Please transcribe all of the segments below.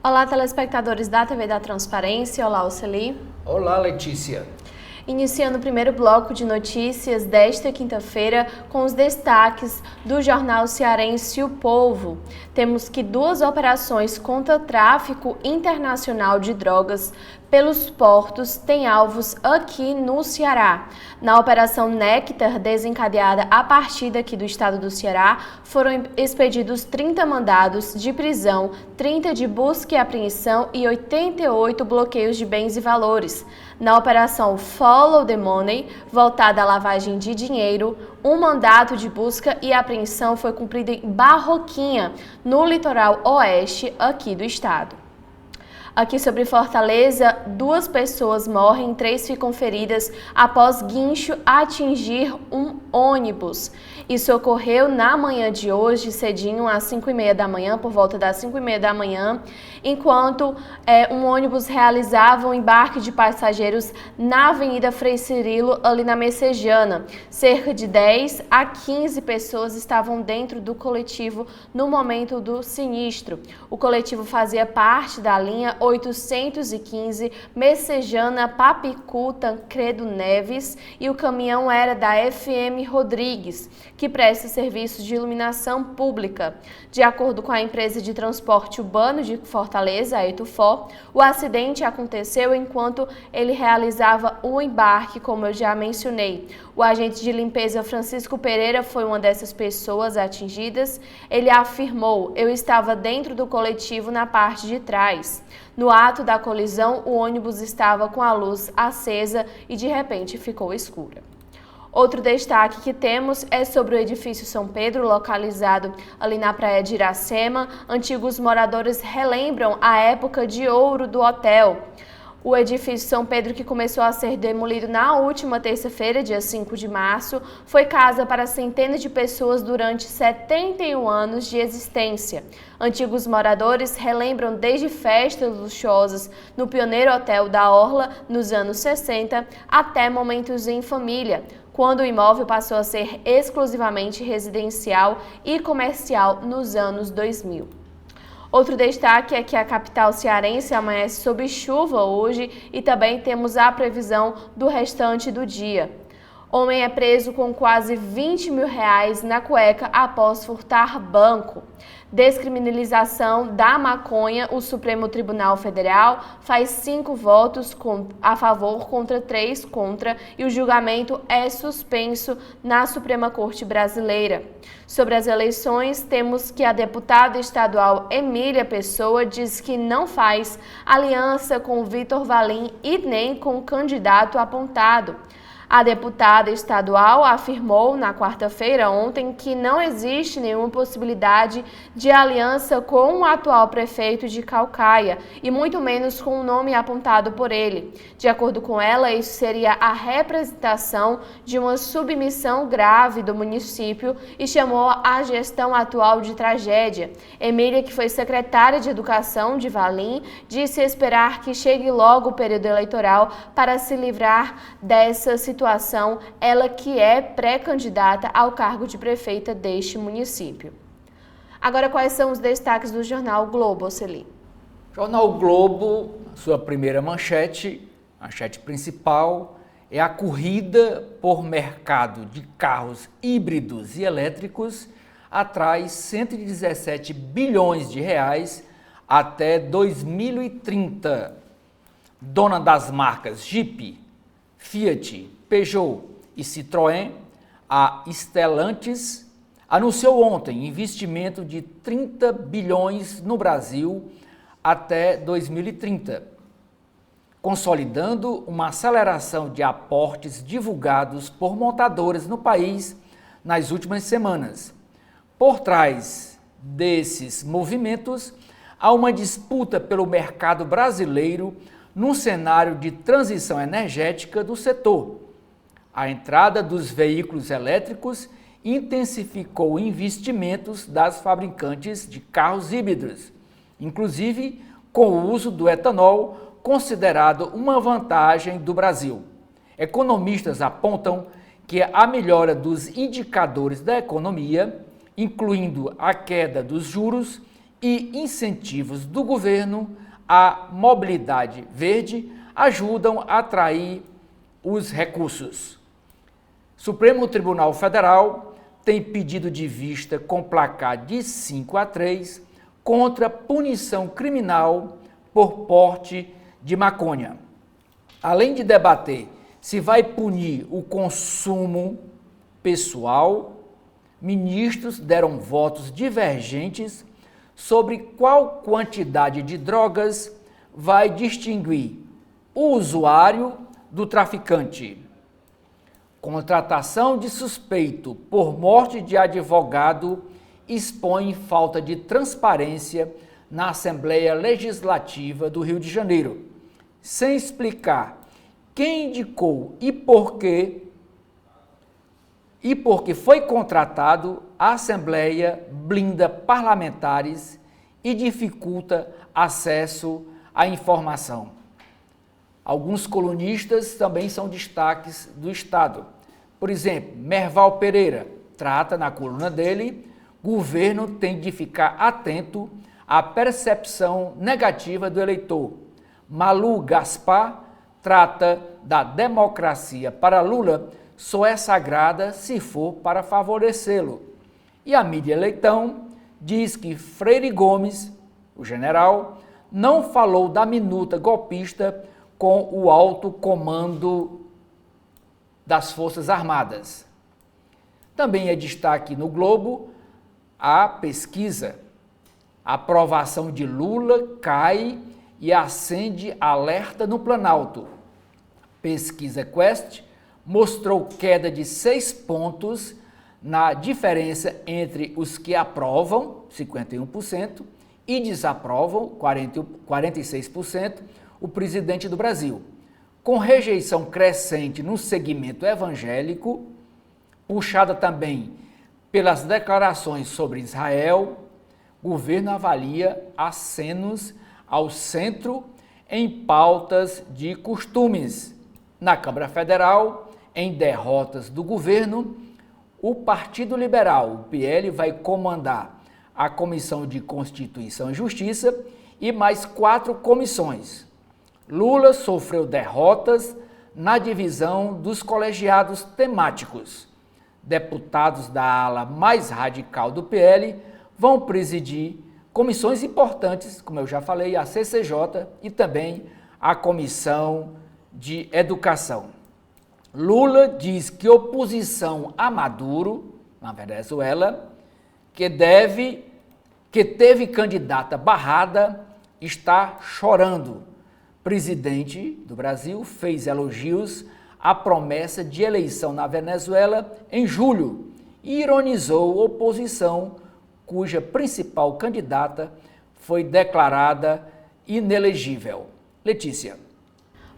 Olá, telespectadores da TV da Transparência. Olá, Oceli. Olá, Letícia. Iniciando o primeiro bloco de notícias desta quinta-feira com os destaques do jornal cearense O Povo. Temos que 2 operações contra tráfico internacional de drogas pelos portos têm alvos aqui no Ceará. Na Operação Néctar, desencadeada a partir daqui do estado do Ceará, foram expedidos 30 mandados de prisão, 30 de busca e apreensão e 88 bloqueios de bens e valores. Na Operação Follow the Money, voltada à lavagem de dinheiro, um mandato de busca e apreensão foi cumprido em Barroquinha, no litoral oeste aqui do estado. Aqui sobre Fortaleza, 2 pessoas morrem, 3 ficam feridas após guincho atingir um ônibus. Isso ocorreu na manhã de hoje, cedinho, às 5h30 da manhã, por volta das 5h30 da manhã, enquanto um ônibus realizava um embarque de passageiros na Avenida Frei Cirilo, ali na Messejana. Cerca de 10 a 15 pessoas estavam dentro do coletivo no momento do sinistro. O coletivo fazia parte da linha 815 Messejana Papicu Tancredo Neves e o caminhão era da FM Rodrigues, que presta serviços de iluminação pública. De acordo com a empresa de transporte urbano de Fortaleza, a Etufó, o acidente aconteceu enquanto ele realizava o embarque, como eu já mencionei. O agente de limpeza Francisco Pereira foi uma dessas pessoas atingidas. Ele afirmou: "Eu estava dentro do coletivo na parte de trás. No ato da colisão, o ônibus estava com a luz acesa e de repente ficou escura." Outro destaque que temos é sobre o edifício São Pedro, localizado ali na praia de Iracema. Antigos moradores relembram a época de ouro do hotel. O edifício São Pedro, que começou a ser demolido na última terça-feira, dia 5 de março, foi casa para centenas de pessoas durante 71 anos de existência. Antigos moradores relembram desde festas luxuosas no pioneiro hotel da Orla nos anos 60 até momentos em família, quando o imóvel passou a ser exclusivamente residencial e comercial nos anos 2000. Outro destaque é que a capital cearense amanhece sob chuva hoje e também temos a previsão do restante do dia. Homem é preso com quase R$20 mil na cueca após furtar banco. Descriminalização da maconha, o Supremo Tribunal Federal faz 5 votos a favor contra 3 contra e o julgamento é suspenso na Suprema Corte Brasileira. Sobre as eleições, temos que a deputada estadual Emília Pessoa diz que não faz aliança com Vitor Valim e nem com o candidato apontado. A deputada estadual afirmou na quarta-feira ontem que não existe nenhuma possibilidade de aliança com o atual prefeito de Caucaia e muito menos com o nome apontado por ele. De acordo com ela, isso seria a representação de uma submissão grave do município e chamou a gestão atual de tragédia. Emília, que foi secretária de Educação de Valim, disse esperar que chegue logo o período eleitoral para se livrar dessa situação, ela que é pré-candidata ao cargo de prefeita deste município. Agora, quais são os destaques do jornal o Globo, Oceli? Jornal o Globo, sua primeira manchete principal, é a corrida por mercado de carros híbridos e elétricos atrai R$117 bilhões até 2030. Dona das marcas Jeep, Fiat, Peugeot e Citroën, a Stellantis anunciou ontem investimento de 30 bilhões no Brasil até 2030, consolidando uma aceleração de aportes divulgados por montadoras no país nas últimas semanas. Por trás desses movimentos, há uma disputa pelo mercado brasileiro num cenário de transição energética do setor. A entrada dos veículos elétricos intensificou investimentos das fabricantes de carros híbridos, inclusive com o uso do etanol, considerado uma vantagem do Brasil. Economistas apontam que a melhora dos indicadores da economia, incluindo a queda dos juros e incentivos do governo à mobilidade verde ajudam a atrair os recursos. Supremo Tribunal Federal tem pedido de vista com placar de 5-3 contra punição criminal por porte de maconha. Além de debater se vai punir o consumo pessoal, ministros deram votos divergentes sobre qual quantidade de drogas vai distinguir o usuário do traficante. Contratação de suspeito por morte de advogado expõe falta de transparência na Assembleia Legislativa do Rio de Janeiro, sem explicar quem indicou e por quê foi contratado. A Assembleia blinda parlamentares e dificulta acesso à informação. Alguns colunistas também são destaques do Estado. Por exemplo, Merval Pereira trata na coluna dele: governo tem de ficar atento à percepção negativa do eleitor. Malu Gaspar trata da democracia para Lula só é sagrada se for para favorecê-lo. E a Mídia Leitão diz que Freire Gomes, o general, não falou da minuta golpista com o alto comando das Forças Armadas. Também é destaque no Globo a pesquisa. A aprovação de Lula cai e acende alerta no Planalto. Pesquisa Quest mostrou queda de 6 pontos na diferença entre os que aprovam, 51%, e desaprovam, 46%, o presidente do Brasil. Com rejeição crescente no segmento evangélico, puxada também pelas declarações sobre Israel, o governo avalia acenos ao centro em pautas de costumes. Na Câmara Federal, em derrotas do governo, o Partido Liberal, o PL, vai comandar a Comissão de Constituição e Justiça e mais 4 comissões. Lula sofreu derrotas na divisão dos colegiados temáticos. Deputados da ala mais radical do PL vão presidir comissões importantes, como eu já falei, a CCJ e também a Comissão de Educação. Lula diz que oposição a Maduro, na Venezuela, que teve candidata barrada, está chorando. Presidente do Brasil fez elogios à promessa de eleição na Venezuela em julho e ironizou oposição cuja principal candidata foi declarada inelegível. Letícia.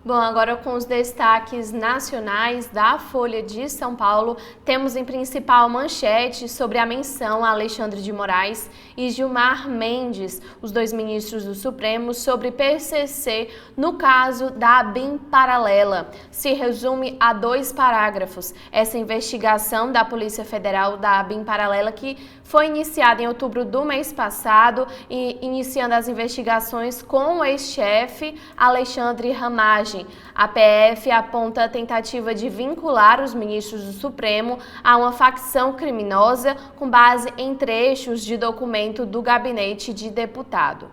Bom, agora com os destaques nacionais da Folha de São Paulo, temos em principal manchete sobre a menção a Alexandre de Moraes e Gilmar Mendes, os 2 ministros do Supremo, sobre PCC no caso da ABIN paralela. Se resume a 2 parágrafos. Essa investigação da Polícia Federal da ABIN paralela, que foi iniciada em outubro do mês passado, e iniciando as investigações com o ex-chefe Alexandre Ramagem. A PF aponta a tentativa de vincular os ministros do Supremo a uma facção criminosa com base em trechos de documento do gabinete de deputado.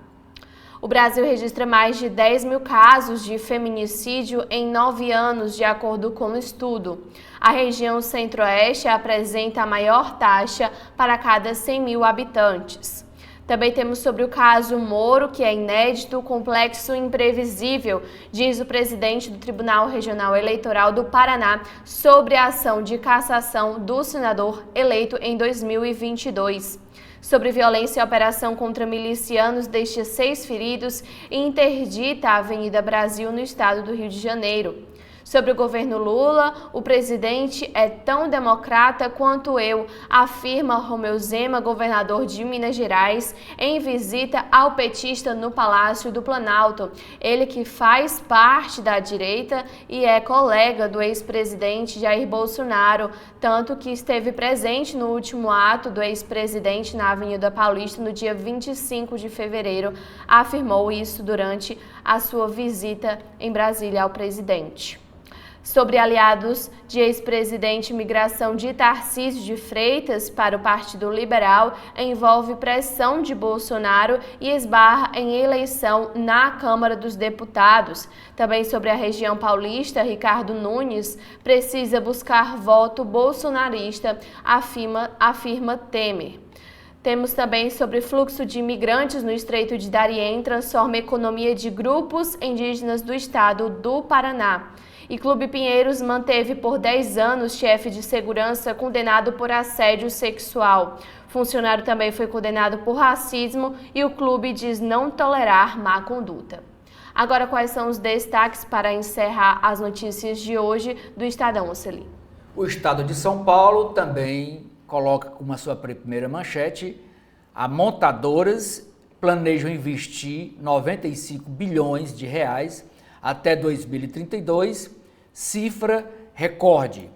O Brasil registra mais de 10 mil casos de feminicídio em 9 anos, de acordo com o estudo. A região centro-oeste apresenta a maior taxa para cada 100 mil habitantes. Também temos sobre o caso Moro, que é inédito, complexo e imprevisível, diz o presidente do Tribunal Regional Eleitoral do Paraná sobre a ação de cassação do senador eleito em 2022. Sobre violência e operação contra milicianos, deixa 6 feridos e interdita a Avenida Brasil no estado do Rio de Janeiro. Sobre o governo Lula, o presidente é tão democrata quanto eu, afirma Romeu Zema, governador de Minas Gerais, em visita ao petista no Palácio do Planalto. Ele que faz parte da direita e é colega do ex-presidente Jair Bolsonaro, tanto que esteve presente no último ato do ex-presidente na Avenida Paulista no dia 25 de fevereiro, afirmou isso durante a sua visita em Brasília ao presidente. Sobre aliados de ex-presidente, migração de Tarcísio de Freitas para o Partido Liberal envolve pressão de Bolsonaro e esbarra em eleição na Câmara dos Deputados. Também sobre a região paulista, Ricardo Nunes precisa buscar voto bolsonarista, afirma Temer. Temos também sobre fluxo de imigrantes no Estreito de Darién transforma a economia de grupos indígenas do estado do Paraná. E Clube Pinheiros manteve por 10 anos chefe de segurança condenado por assédio sexual. Funcionário também foi condenado por racismo e o clube diz não tolerar má conduta. Agora, quais são os destaques para encerrar as notícias de hoje do Estadão, Oceli? O Estado de São Paulo também coloca como a sua primeira manchete: as montadoras planejam investir 95 bilhões de reais até 2032, cifra recorde.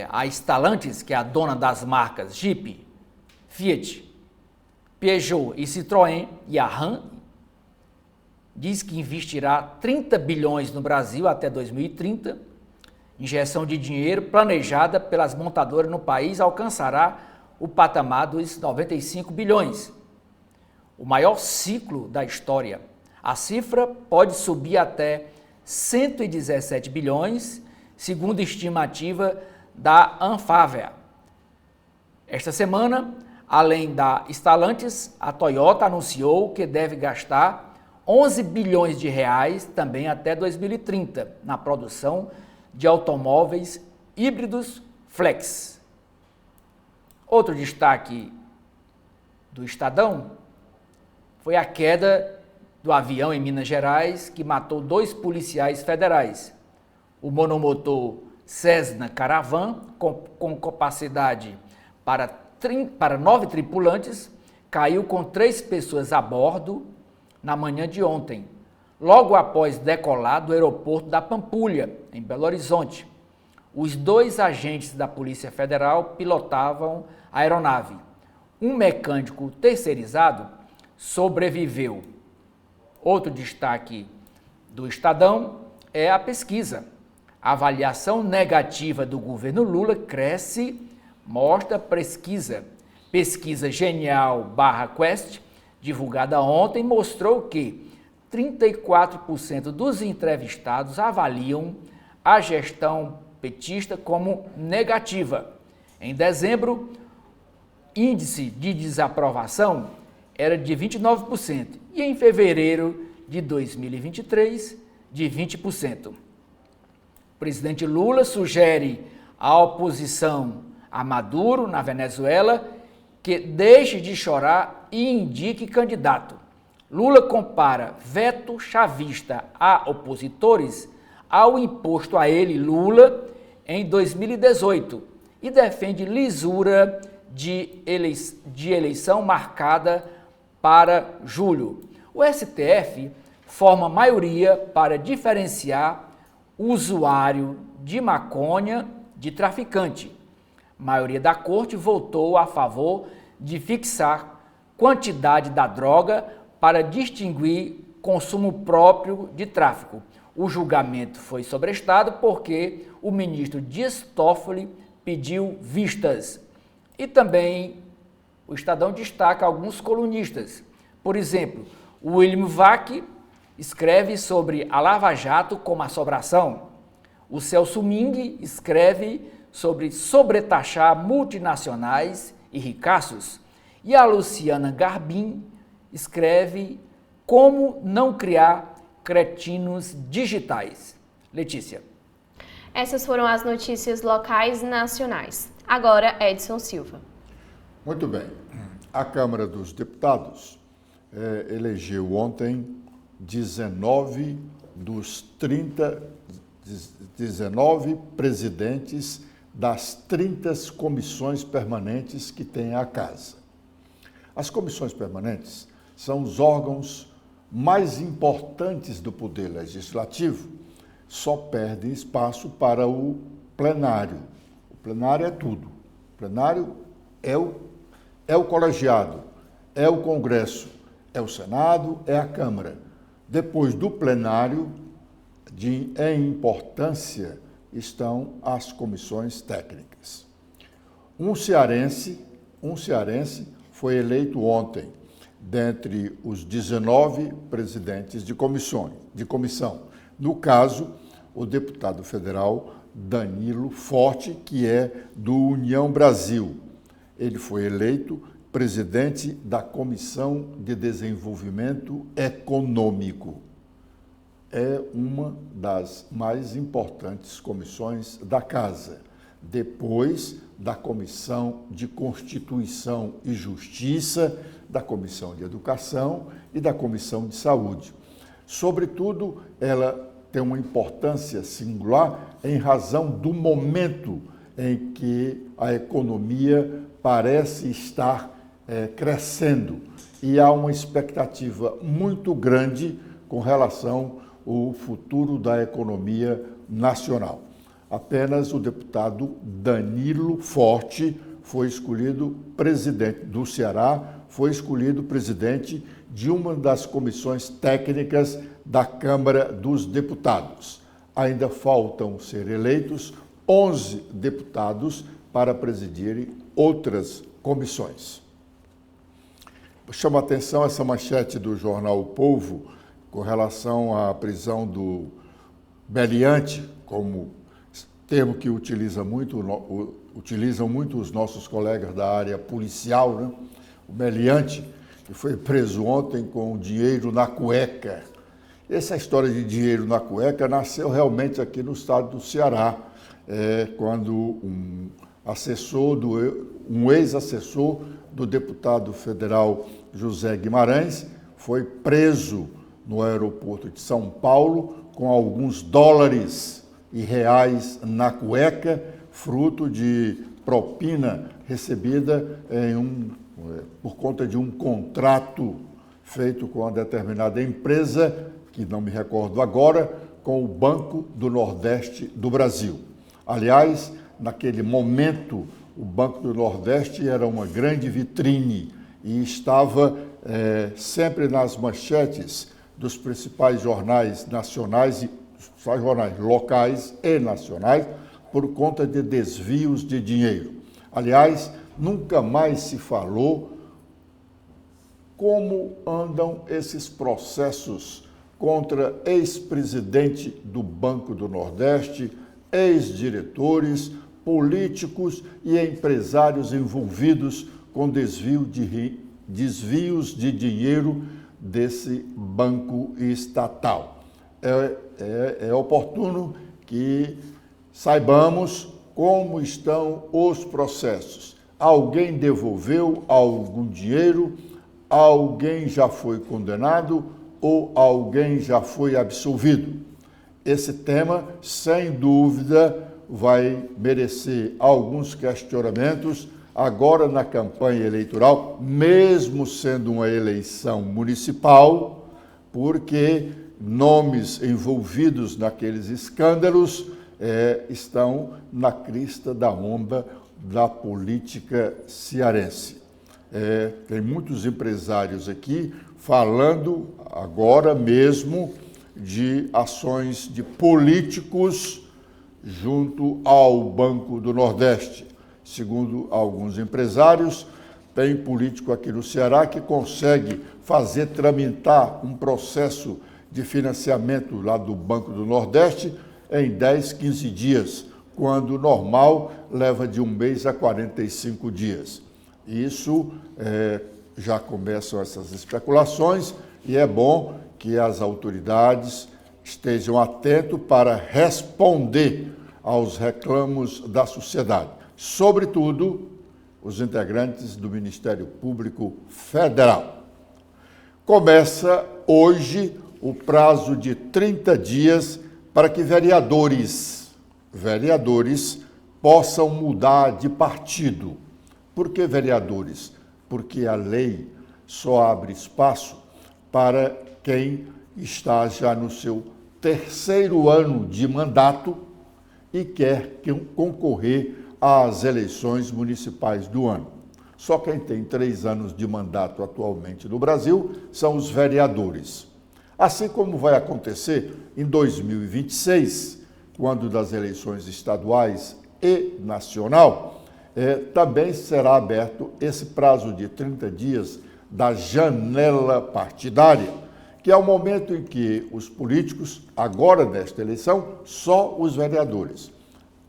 A Stellantis, que é a dona das marcas Jeep, Fiat, Peugeot e Citroën, e a Ram, diz que investirá 30 bilhões no Brasil até 2030. Injeção de dinheiro planejada pelas montadoras no país alcançará o patamar dos 95 bilhões, o maior ciclo da história. A cifra pode subir até 117 bilhões, segundo estimativa da Anfávea. Esta semana, além da Stellantis, a Toyota anunciou que deve gastar 11 bilhões de reais também até 2030 na produção de automóveis híbridos flex. Outro destaque do Estadão foi a queda do avião em Minas Gerais, que matou 2 policiais federais. O monomotor Cessna Caravan, com capacidade para 9 tripulantes, caiu com 3 pessoas a bordo na manhã de ontem, logo após decolar do aeroporto da Pampulha, em Belo Horizonte. Os 2 agentes da Polícia Federal pilotavam a aeronave. Um mecânico terceirizado sobreviveu. Outro destaque do Estadão é a pesquisa. A avaliação negativa do governo Lula cresce, mostra pesquisa. Pesquisa Genial/Quest, divulgada ontem, mostrou que 34% dos entrevistados avaliam a gestão petista como negativa. Em dezembro, índice de desaprovação era de 29% e em fevereiro de 2023, de 20%. O presidente Lula sugere à oposição a Maduro, na Venezuela, que deixe de chorar e indique candidato. Lula compara veto chavista a opositores ao imposto a ele, Lula, em 2018 e defende lisura de eleição marcada para julho. O STF forma maioria para diferenciar o usuário de maconha de traficante. A maioria da corte votou a favor de fixar quantidade da droga para distinguir consumo próprio de tráfico. O julgamento foi sobrestado porque o ministro Dias Toffoli pediu vistas. E também o Estadão destaca alguns colunistas. Por exemplo, o William Vac escreve sobre a Lava Jato como assombração. O Celso Ming escreve sobre sobretaxar multinacionais e ricaços. E a Luciana Garbim escreve como não criar cretinos digitais. Letícia. Essas foram as notícias locais e nacionais. Agora, Edson Silva. Muito bem. A Câmara dos Deputados elegeu ontem 19 dos 30 19 presidentes das 30 comissões permanentes que tem a Casa. As comissões permanentes são os órgãos mais importantes do Poder Legislativo, só perdem espaço para o plenário. O plenário é tudo. O plenário é o colegiado, é o Congresso, é o Senado, é a Câmara. Depois do plenário, em importância, estão as comissões técnicas. Um cearense foi eleito ontem, dentre os 19 presidentes de comissão. No caso, o deputado federal Danilo Forte, que é do União Brasil. Ele foi eleito presidente da Comissão de Desenvolvimento Econômico. É uma das mais importantes comissões da Casa, depois da Comissão de Constituição e Justiça, da Comissão de Educação e da Comissão de Saúde. Sobretudo, ela tem uma importância singular em razão do momento em que a economia parece estar crescendo e há uma expectativa muito grande com relação ao futuro da economia nacional. Apenas o deputado Danilo Forte foi escolhido presidente do Ceará, foi escolhido presidente de uma das comissões técnicas da Câmara dos Deputados. Ainda faltam ser eleitos 11 deputados para presidirem outras comissões. Chama a atenção essa manchete do jornal O Povo com relação à prisão do meliante, como termo que utilizam muito os nossos colegas da área policial, né? O meliante, que foi preso ontem com dinheiro na cueca. Essa história de dinheiro na cueca nasceu realmente aqui no estado do Ceará, quando um ex-assessor do deputado federal José Guimarães foi preso no aeroporto de São Paulo com alguns dólares e reais na cueca, fruto de propina recebida por conta de um contrato feito com uma determinada empresa, que não me recordo agora, com o Banco do Nordeste do Brasil. Aliás, naquele momento, o Banco do Nordeste era uma grande vitrine e estava sempre nas manchetes dos principais jornais nacionais e jornais locais e nacionais por conta de desvios de dinheiro. Aliás, nunca mais se falou como andam esses processos contra ex-presidente do Banco do Nordeste, ex-diretores, políticos e empresários envolvidos com desvios de dinheiro desse banco estatal. É oportuno que saibamos como estão os processos. Alguém devolveu algum dinheiro? Alguém já foi condenado ou alguém já foi absolvido? Esse tema, sem dúvida, vai merecer alguns questionamentos agora na campanha eleitoral, mesmo sendo uma eleição municipal, porque nomes envolvidos naqueles escândalos estão na crista da onda da política cearense. Tem muitos empresários aqui falando agora mesmo de ações de políticos junto ao Banco do Nordeste. Segundo alguns empresários, tem político aqui no Ceará que consegue fazer tramitar um processo de financiamento lá do Banco do Nordeste em 10, 15 dias, quando o normal leva de 1 mês a 45 dias. Isso já começam essas especulações e é bom que as autoridades estejam atentos para responder aos reclamos da sociedade, sobretudo os integrantes do Ministério Público Federal. Começa hoje o prazo de 30 dias para que vereadores possam mudar de partido. Por que vereadores? Porque a lei só abre espaço para quem está já no seu terceiro ano de mandato e quer concorrer às eleições municipais do ano. Só quem tem 3 anos de mandato atualmente no Brasil são os vereadores. Assim como vai acontecer em 2026, quando das eleições estaduais e nacional, também será aberto esse prazo de 30 dias da janela partidária, que é o momento em que os políticos, agora nesta eleição, só os vereadores.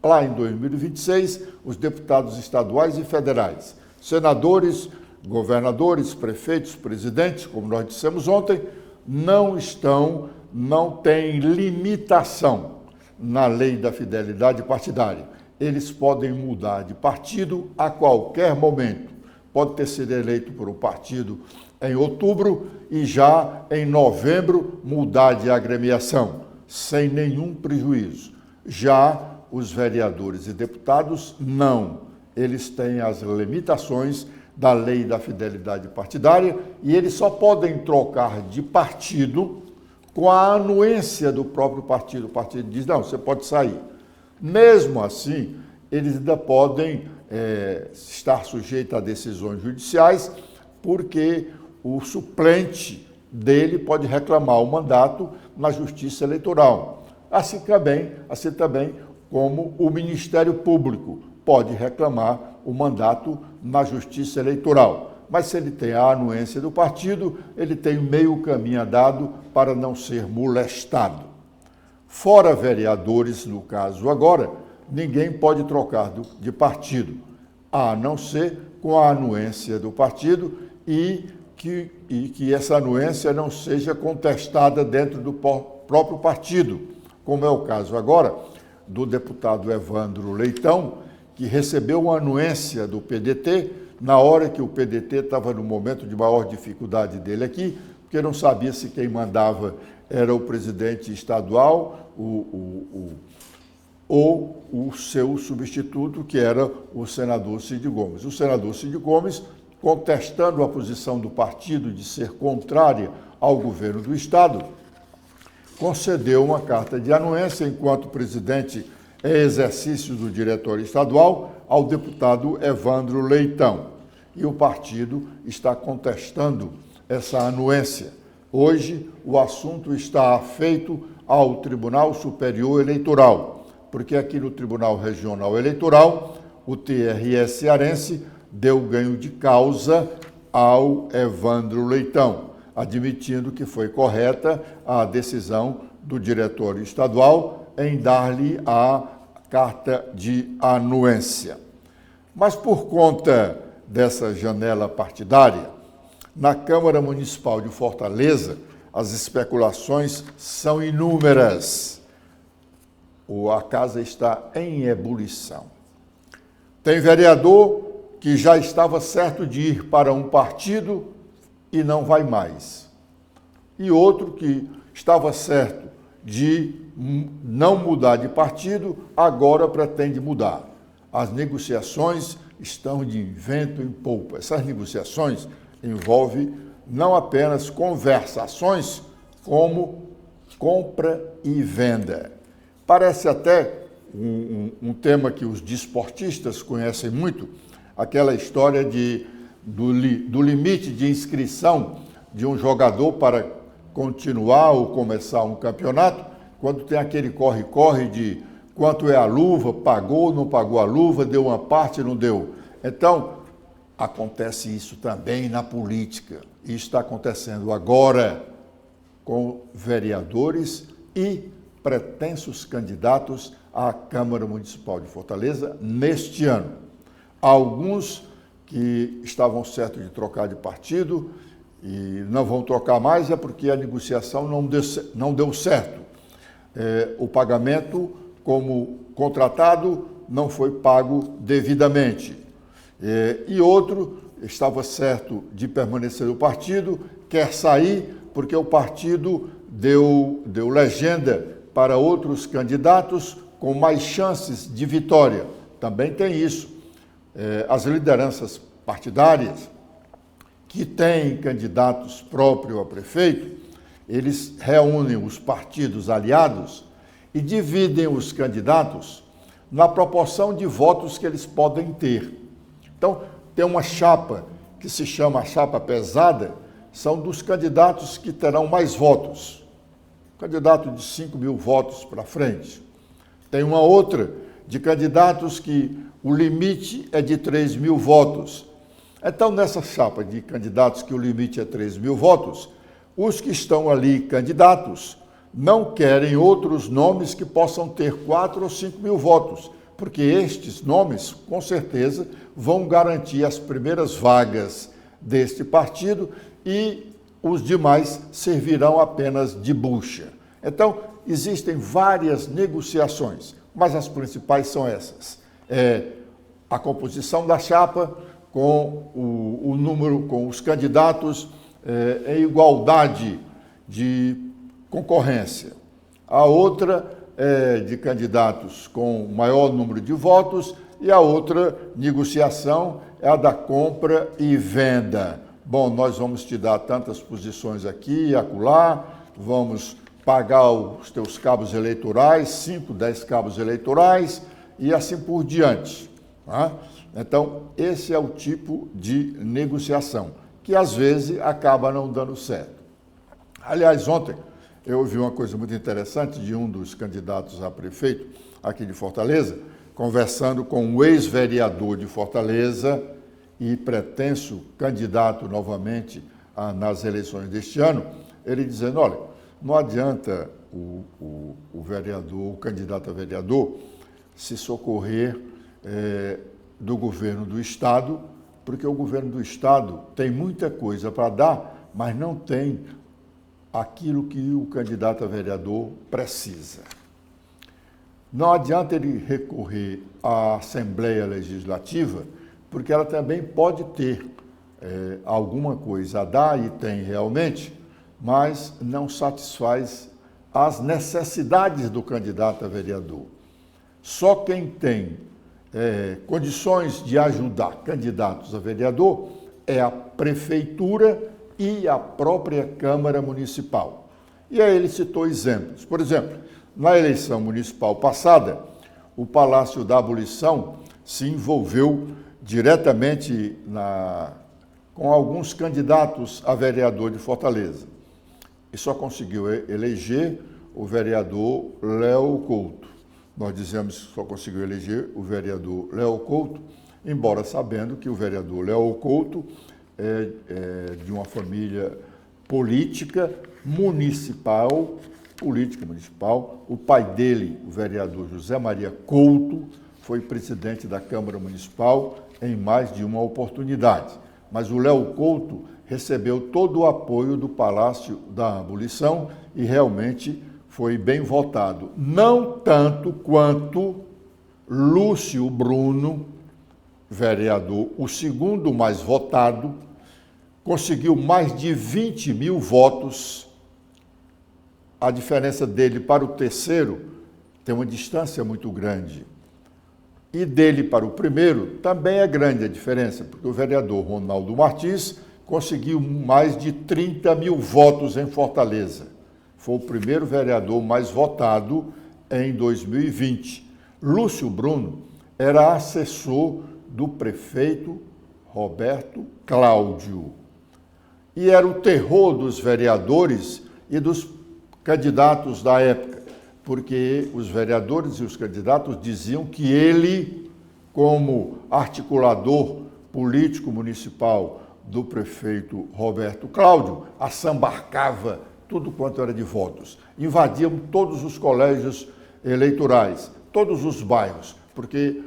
Lá em 2026, os deputados estaduais e federais, senadores, governadores, prefeitos, presidentes, como nós dissemos ontem, não têm limitação na lei da fidelidade partidária. Eles podem mudar de partido a qualquer momento. Pode ter sido eleito por um partido em outubro e já em novembro mudar de agremiação, sem nenhum prejuízo. Já os vereadores e deputados, não. Eles têm as limitações da lei da fidelidade partidária e eles só podem trocar de partido com a anuência do próprio partido. O partido diz, não, você pode sair. Mesmo assim, eles ainda podem estar sujeitos a decisões judiciais, porque o suplente dele pode reclamar o mandato na Justiça Eleitoral. Assim também como o Ministério Público pode reclamar o mandato na Justiça Eleitoral. Mas se ele tem a anuência do partido, ele tem meio caminho andado para não ser molestado. Fora vereadores, no caso agora, ninguém pode trocar de partido, a não ser com a anuência do partido e que essa anuência não seja contestada dentro do próprio partido, como é o caso agora do deputado Evandro Leitão, que recebeu uma anuência do PDT na hora que o PDT estava no momento de maior dificuldade dele aqui, porque não sabia se quem mandava era o presidente estadual ou o seu substituto, que era o senador Cid Gomes. O senador Cid Gomes, contestando a posição do partido de ser contrária ao governo do Estado, concedeu uma carta de anuência, enquanto presidente em exercício do diretório estadual, ao deputado Evandro Leitão. E o partido está contestando essa anuência. Hoje, o assunto está afeito ao Tribunal Superior Eleitoral, porque aqui no Tribunal Regional Eleitoral, o TRE cearense deu ganho de causa ao Evandro Leitão, admitindo que foi correta a decisão do diretório estadual em dar-lhe a carta de anuência. Mas por conta dessa janela partidária, na Câmara Municipal de Fortaleza, as especulações são inúmeras. A casa está em ebulição. Tem vereador que já estava certo de ir para um partido e não vai mais. E outro que estava certo de não mudar de partido, agora pretende mudar. As negociações estão de vento em polpa. Essas negociações envolvem não apenas conversações, como compra e venda. Parece até um tema que os desportistas conhecem muito, aquela história do limite de inscrição de um jogador para continuar ou começar um campeonato, quando tem aquele corre-corre de quanto é a luva, pagou, não pagou a luva, deu uma parte, não deu. Então, acontece isso também na política. E está acontecendo agora com vereadores e pretensos candidatos à Câmara Municipal de Fortaleza neste ano. Alguns que estavam certos de trocar de partido e não vão trocar mais é porque a negociação não deu certo. O pagamento, como contratado, não foi pago devidamente. E outro estava certo de permanecer no partido, quer sair porque o partido deu legenda para outros candidatos com mais chances de vitória. Também tem isso. As lideranças partidárias que têm candidatos próprios a prefeito, eles reúnem os partidos aliados e dividem os candidatos na proporção de votos que eles podem ter. Então, tem uma chapa que se chama a chapa pesada, são dos candidatos que terão mais votos. Candidato de 5.000 votos para frente. Tem uma outra de candidatos que o limite é de 3.000 votos. Então, nessa chapa de candidatos que o limite é 3.000 votos, os que estão ali candidatos não querem outros nomes que possam ter 4 ou 5.000 votos, porque estes nomes, com certeza, vão garantir as primeiras vagas deste partido e os demais servirão apenas de bucha. Então, existem várias negociações, mas as principais são essas. A composição da chapa com o número, com os candidatos em igualdade de concorrência. A outra é de candidatos com maior número de votos e a outra negociação é a da compra e venda. Bom, nós vamos te dar tantas posições aqui e acolá, vamos pagar os teus cabos eleitorais, 5, 10 cabos eleitorais e assim por diante. Tá? Então, esse é o tipo de negociação, que às vezes acaba não dando certo. Aliás, ontem eu ouvi uma coisa muito interessante de um dos candidatos a prefeito aqui de Fortaleza, conversando com um ex-vereador de Fortaleza e pretenso candidato novamente nas eleições deste ano, ele dizendo, olha, não adianta o vereador, o candidato a vereador, se socorrer do governo do Estado, porque o governo do Estado tem muita coisa para dar, mas não tem aquilo que o candidato a vereador precisa. Não adianta ele recorrer à Assembleia Legislativa, porque ela também pode ter alguma coisa a dar, e tem realmente, mas não satisfaz as necessidades do candidato a vereador. Só quem tem condições de ajudar candidatos a vereador é a Prefeitura e a própria Câmara Municipal. E aí ele citou exemplos. Por exemplo, na eleição municipal passada, o Palácio da Abolição se envolveu diretamente com alguns candidatos a vereador de Fortaleza. E só conseguiu eleger o vereador Léo Couto. Nós dizemos que só conseguiu eleger o vereador Léo Couto, embora sabendo que o vereador Léo Couto é de uma família política municipal. O pai dele, o vereador José Maria Couto, foi presidente da Câmara Municipal em mais de uma oportunidade. Mas o Léo Couto recebeu todo o apoio do Palácio da Abolição e realmente foi bem votado. Não tanto quanto Lúcio Bruno, vereador, o segundo mais votado, conseguiu mais de 20.000 votos. A diferença dele para o terceiro tem uma distância muito grande. E dele para o primeiro também é grande a diferença, porque o vereador Ronaldo Martins conseguiu mais de 30.000 votos em Fortaleza. Foi o primeiro vereador mais votado em 2020. Lúcio Bruno era assessor do prefeito Roberto Cláudio. E era o terror dos vereadores e dos candidatos da época, porque os vereadores e os candidatos diziam que ele, como articulador político municipal do prefeito Roberto Cláudio, assambarcava tudo quanto era de votos. Invadiam todos os colégios eleitorais, todos os bairros, porque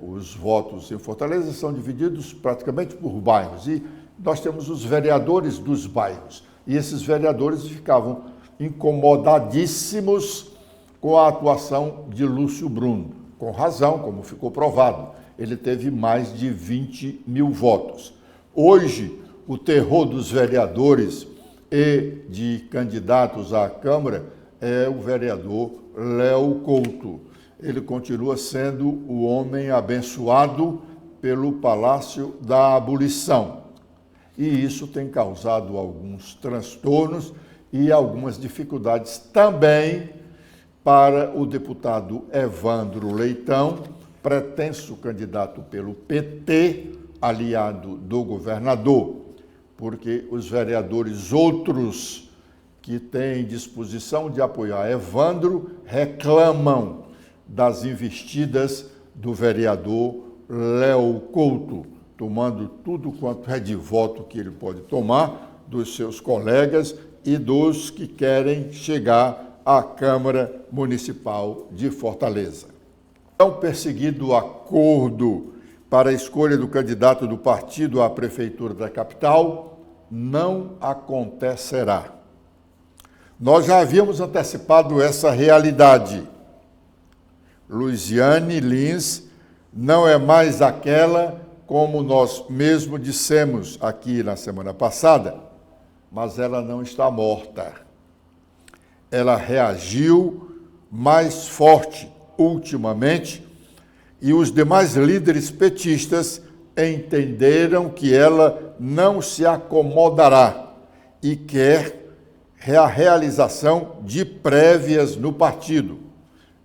os votos em Fortaleza são divididos praticamente por bairros e nós temos os vereadores dos bairros. E esses vereadores ficavam incomodadíssimos com a atuação de Lúcio Bruno. Com razão, como ficou provado. Ele teve mais de 20.000 votos. Hoje, o terror dos vereadores e de candidatos à Câmara é o vereador Léo Couto. Ele continua sendo o homem abençoado pelo Palácio da Abolição. E isso tem causado alguns transtornos e algumas dificuldades também para o deputado Evandro Leitão, pretenso candidato pelo PT, aliado do governador, porque os vereadores outros que têm disposição de apoiar Evandro reclamam das investidas do vereador Léo Couto, tomando tudo quanto é de voto que ele pode tomar dos seus colegas e dos que querem chegar à Câmara Municipal de Fortaleza. Tão perseguido acordo para a escolha do candidato do partido à Prefeitura da capital não acontecerá. Nós já havíamos antecipado essa realidade. Luiziane Lins não é mais aquela como nós mesmo dissemos aqui na semana passada, mas ela não está morta. Ela reagiu mais forte ultimamente e os demais líderes petistas entenderam que ela não se acomodará e quer a realização de prévias no partido,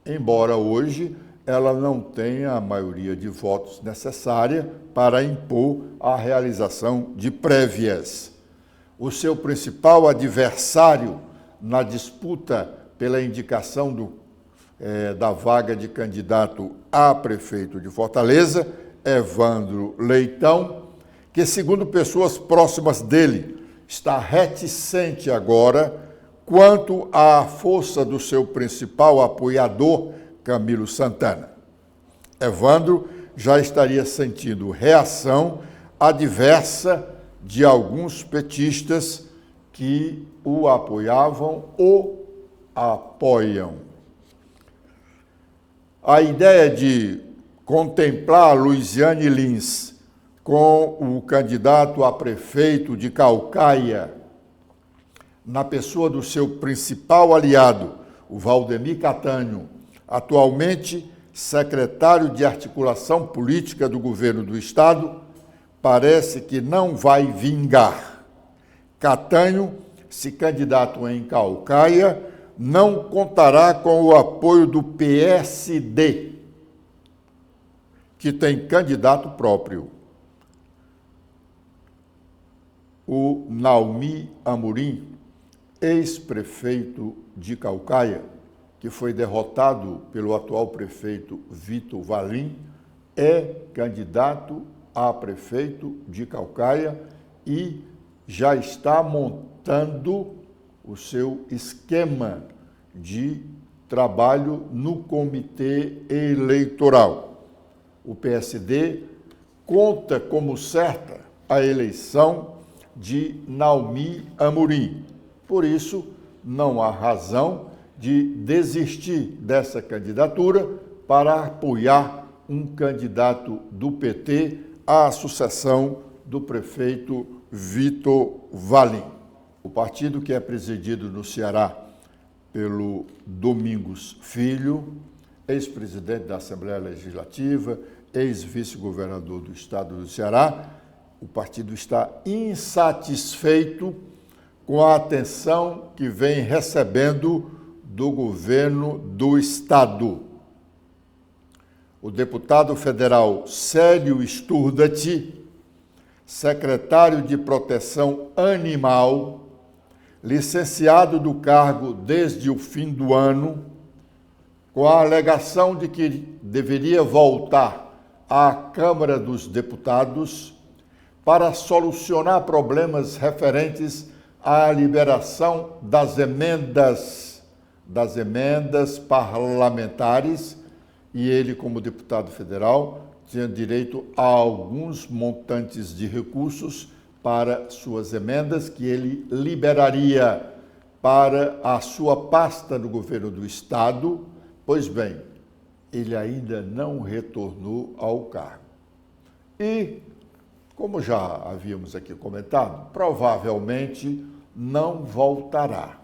embora hoje ela não tenha a maioria de votos necessária para impor a realização de prévias. O seu principal adversário na disputa pela indicação da vaga de candidato a prefeito de Fortaleza, Evandro Leitão, que, segundo pessoas próximas dele, está reticente agora quanto à força do seu principal apoiador, Camilo Santana. Evandro já estaria sentindo reação adversa de alguns petistas que o apoiavam ou apoiam. A ideia de contemplar Luiziane Lins com o candidato a prefeito de Caucaia, na pessoa do seu principal aliado, o Valdemir Catânio, atualmente secretário de Articulação Política do Governo do Estado, parece que não vai vingar. Catânio, se candidato em Caucaia, não contará com o apoio do PSD, que tem candidato próprio. O Naumi Amorim, ex-prefeito de Caucaia, que foi derrotado pelo atual prefeito Vitor Valim, é candidato a prefeito de Caucaia e já está montando o seu esquema de trabalho no comitê eleitoral. O PSD conta como certa a eleição de Naumi Amorim. Por isso, não há razão de desistir dessa candidatura para apoiar um candidato do PT à sucessão do prefeito Vitor Valim. O partido, que é presidido no Ceará pelo Domingos Filho, ex-presidente da Assembleia Legislativa, ex-vice-governador do estado do Ceará, o partido está insatisfeito com a atenção que vem recebendo do governo do estado. O deputado federal Célio Sturdat, secretário de Proteção Animal, licenciado do cargo desde o fim do ano, com a alegação de que deveria voltar à Câmara dos Deputados para solucionar problemas referentes à liberação das emendas parlamentares, e ele, como deputado federal, tinha direito a alguns montantes de recursos para suas emendas que ele liberaria para a sua pasta no governo do estado. Pois bem, ele ainda não retornou ao cargo. E, como já havíamos aqui comentado, provavelmente não voltará.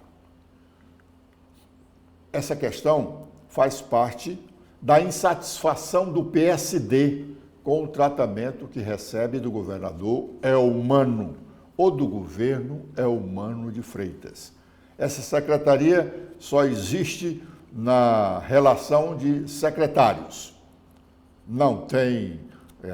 essa questão faz parte da insatisfação do PSD com o tratamento que recebe do governador Elmano ou do governo Elmano de Freitas. Essa secretaria só existe na relação de secretários. Não tem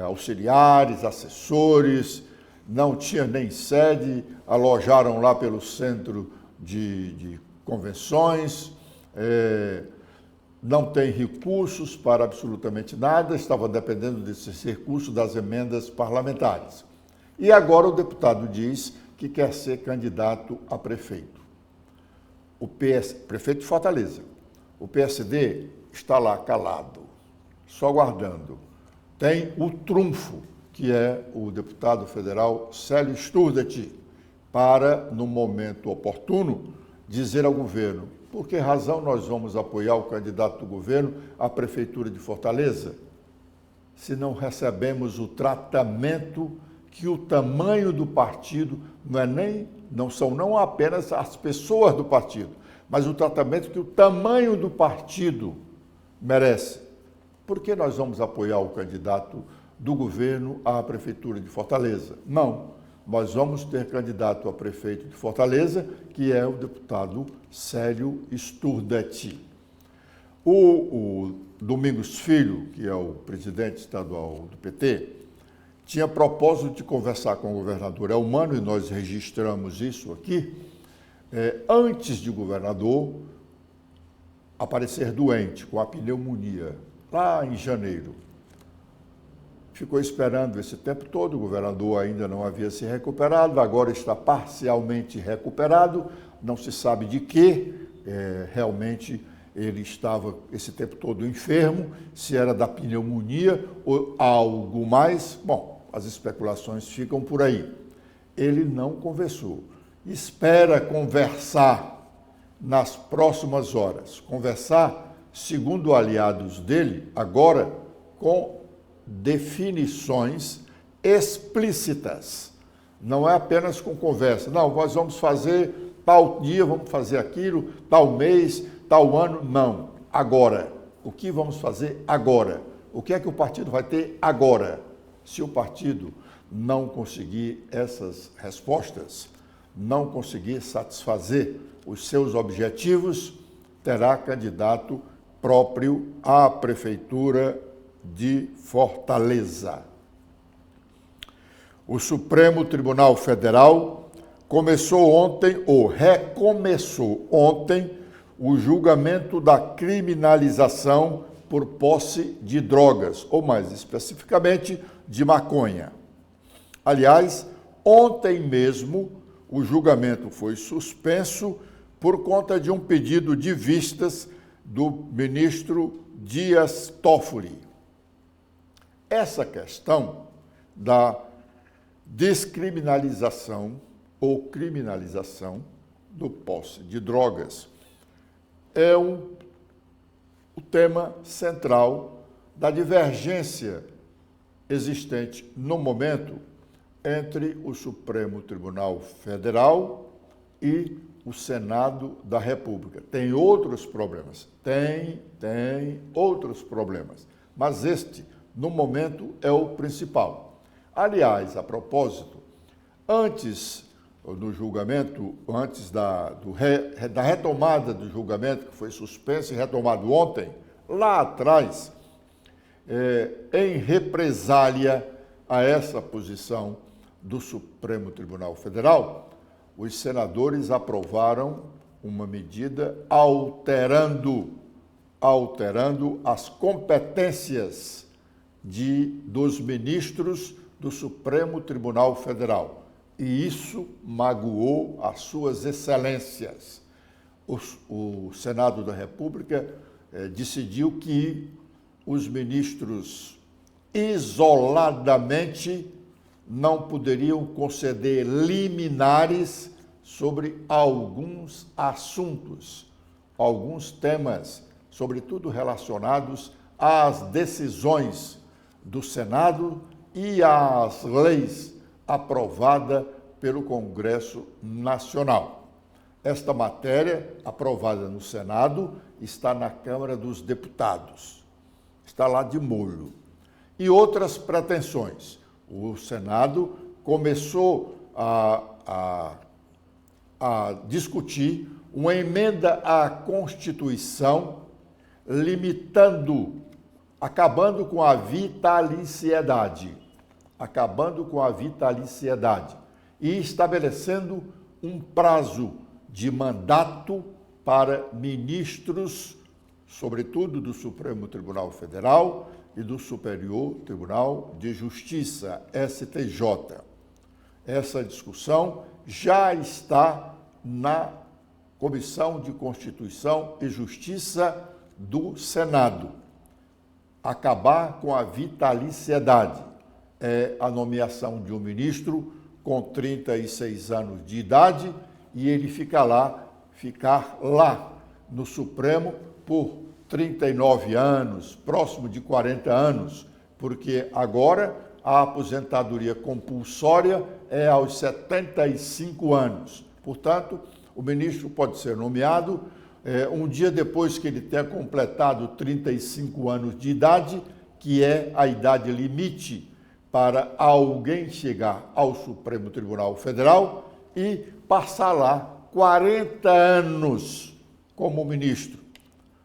auxiliares, assessores, não tinha nem sede, alojaram lá pelo centro de convenções, não tem recursos para absolutamente nada, estava dependendo desses recursos das emendas parlamentares. E agora o deputado diz que quer ser candidato a prefeito. Prefeito de Fortaleza. O PSD está lá calado, só guardando. Tem o trunfo, que é o deputado federal Célio Sturdet, para, no momento oportuno, dizer ao governo por que razão nós vamos apoiar o candidato do governo à prefeitura de Fortaleza, se não recebemos o tratamento que o tamanho do partido, não são apenas as pessoas do partido, mas o tratamento que o tamanho do partido merece. Por que nós vamos apoiar o candidato do governo à prefeitura de Fortaleza? Não, nós vamos ter candidato a prefeito de Fortaleza, que é o deputado Célio Sturdet. O Domingos Filho, que é o presidente estadual do PT, tinha propósito de conversar com o governador Elmano, e nós registramos isso aqui, antes de o governador aparecer doente com a pneumonia, lá em janeiro. Ficou esperando esse tempo todo, o governador ainda não havia se recuperado, agora está parcialmente recuperado, não se sabe de quê, realmente ele estava esse tempo todo enfermo, se era da pneumonia ou algo mais, bom, as especulações ficam por aí. Ele não conversou, espera conversar nas próximas horas, conversar, segundo aliados dele, agora com definições explícitas. Não é apenas com conversa. Não, nós vamos fazer tal dia, vamos fazer aquilo, tal mês, tal ano. Não. Agora. O que vamos fazer agora? O que é que o partido vai ter agora? Se o partido não conseguir essas respostas, não conseguir satisfazer os seus objetivos, terá candidato próprio à prefeitura de Fortaleza. O Supremo Tribunal Federal recomeçou ontem o julgamento da criminalização por posse de drogas, ou mais especificamente, de maconha. Aliás, ontem mesmo o julgamento foi suspenso por conta de um pedido de vistas do ministro Dias Toffoli. Essa questão da descriminalização ou criminalização do posse de drogas é o tema central da divergência existente no momento entre o Supremo Tribunal Federal e o Senado da República. Tem outros problemas? Tem outros problemas, mas este, no momento, é o principal. Aliás, a propósito, antes do julgamento, antes da retomada do julgamento, que foi suspenso e retomado ontem, lá atrás, em represália a essa posição do Supremo Tribunal Federal, os senadores aprovaram uma medida alterando as competências dos ministros do Supremo Tribunal Federal. E isso magoou as suas excelências. O Senado da República decidiu que os ministros isoladamente não poderiam conceder liminares sobre alguns assuntos, alguns temas, sobretudo relacionados às decisões do Senado e às leis aprovadas pelo Congresso Nacional. Esta matéria, aprovada no Senado, está na Câmara dos Deputados. Está lá de molho. E outras pretensões. O Senado começou a discutir uma emenda à Constituição acabando com a vitaliciedade e estabelecendo um prazo de mandato para ministros, sobretudo do Supremo Tribunal Federal e do Superior Tribunal de Justiça, STJ. Essa discussão já está na Comissão de Constituição e Justiça do Senado. Acabar com a vitaliciedade é a nomeação de um ministro com 36 anos de idade e ele ficar lá no Supremo por 39 anos, próximo de 40 anos, porque agora a aposentadoria compulsória é aos 75 anos. Portanto, o ministro pode ser nomeado um dia depois que ele tenha completado 35 anos de idade, que é a idade limite para alguém chegar ao Supremo Tribunal Federal e passar lá 40 anos como ministro.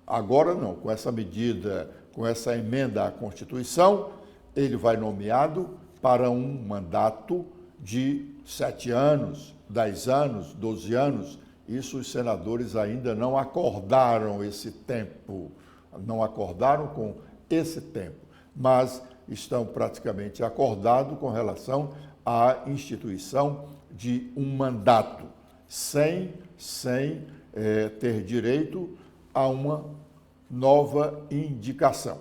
Agora não, com essa medida, com essa emenda à Constituição, ele vai nomeado para um mandato de 7 anos, 10 anos, 12 anos. Isso os senadores ainda não acordaram esse tempo, não acordaram com esse tempo, mas estão praticamente acordados com relação à instituição de um mandato, sem ter direito a uma nova indicação.